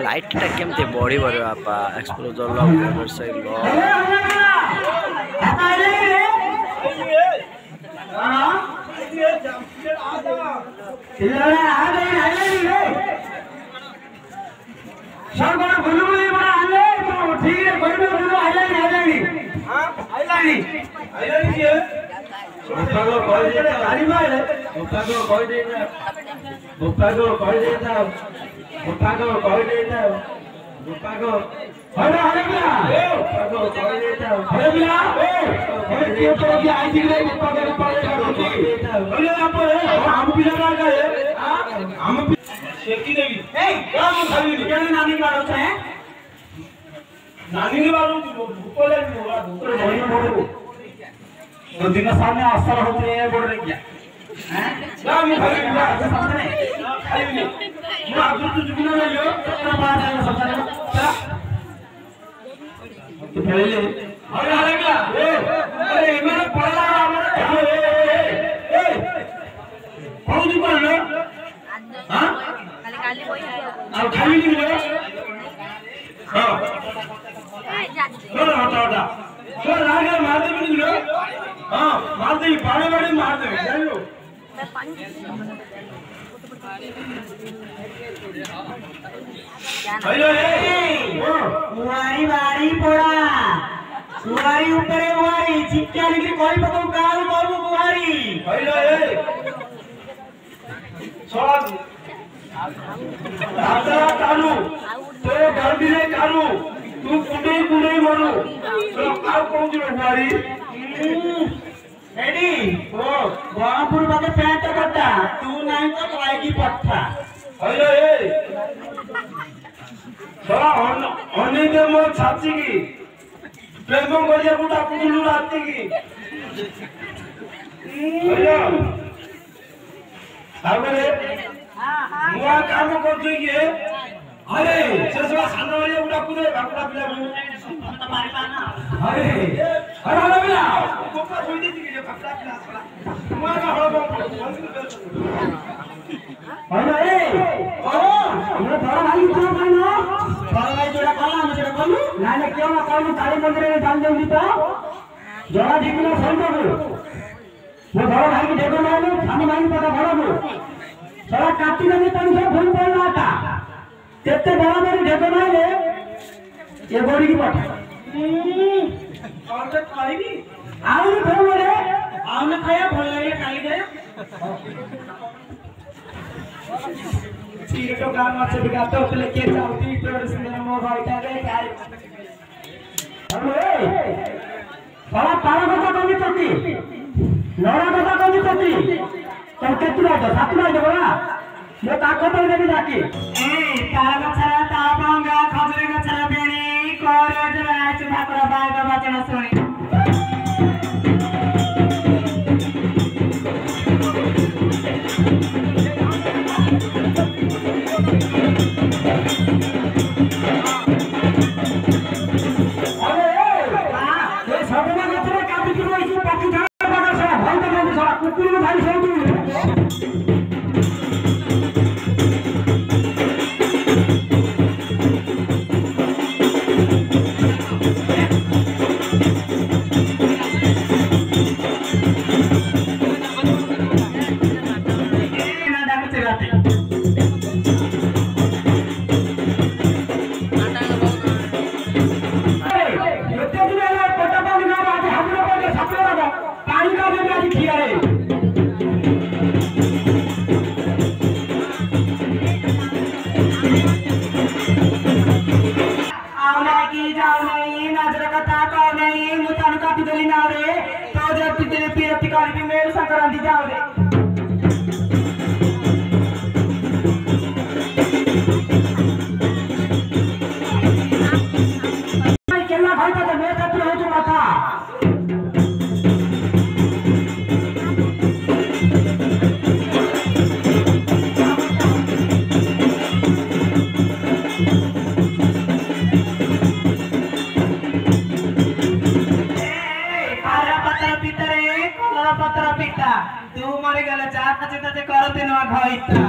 light टा केमती body बड़े आपा एक्सप्लोजर लो मोटर साइकिल लो सरकार बोलू बोली बड़ा आले तो ठीक है कोई भी बोलू आइलानी हां आइलानी के गुप्ता को कह देता गाड़ी में गुप्ता को कह देता गुप्ता को कह देता गुप्ता को कह देता गुप्ता को अरे क्या गुप्ता को कह देता अरे क्या अरे क्यों तो कि आई थी नहीं गुप्ता को कह देता अरे आप हम भी लगा गए हम शेकी देवी ए क्या मुंह खाली क्या नानी का होता है नानी के बारे में ऊपर ले होगा ऊपर बोल बोल तो दिन सामने असर होते हैं बोल रहे क्या हैं क्या मुंह खाली क्या समझ नहीं खाली नहीं मैं आप तो जुगना ले लो अपना बात है समझ नहीं क्या तो पहले अरे क्या अरे मेरा पढ़ा हमारा ए कौन दी पढ़ लो हां खाली कोई है अब खाली नहीं लो हां हटा हटा तो रागे मार दे भी लो हां मार दे बाड़े बाड़े मार दे जान लो मैं पानी हेलो ए कुवारी बाड़ी पोड़ा कुवारी ऊपर है कुवारी चिक्का लेके कोई पको काल करू कुवारी हेलो ए छोड़ दादा कालू तो गर्दी रे कालू तू कुडे कुडे मरू तो काल कोन दिलो कुवारी रेडी ओ गोहापुर बाके पैंट कट्टा तू नहीं तो काय की पट्टा हेलो ए छोड़ा होने दे मो छाती की प्रेम गरिया गुटा पुलु राती की हेलो आबरे मुआ काम करछु की अरे सेसवा सानो वाली गुटा पुले बापड़ा पिला तो मारी पाना अरे अरे बिना कोपा छोई दे की बापड़ा पिला मुआ का हळ हेलो ए ओ हमरा बड़ा भाई तो खाना बड़ा भाई जोड़ा कला हम जोड़ा कलु नाले क्यों ना कलु काली मंदिर में डाल देउनी तो जोड़ा दिखना संतो को वो बड़ा भाई की देखो ना खानी भाई पता बड़ा को सारा काटी नहीं तन से फूल पड़ना था तेते बड़ा मेरी देखो ना ये गोरी की पटा और तो खाई नहीं आओ ना फिर बोले आओ ना खाया बोल रही है काली गया ठीक तो काम अच्छे बिगाते हो पहले क्या होती है तो इसमें मो भाई का रे क्या अरे सारा तारा का कमी करती नौरा का कमी करती तुम कितना तो सातुरा दे बड़ा मैं ताकत तो देवी जाके ए तारा का छरा तापांगा खजरे का छरा बेणी कोरे जरा चुना कर बाय का वचन सुनी संक्रांति जाओ रे केला भाई तो मैं कब हो चुका था ए पारा पत्थर भीतर ତୁ ମରିଗଲେ ଯାହା ଖାଚେ ତାତେ କରନ୍ତି ନୂଆ ଘଇତା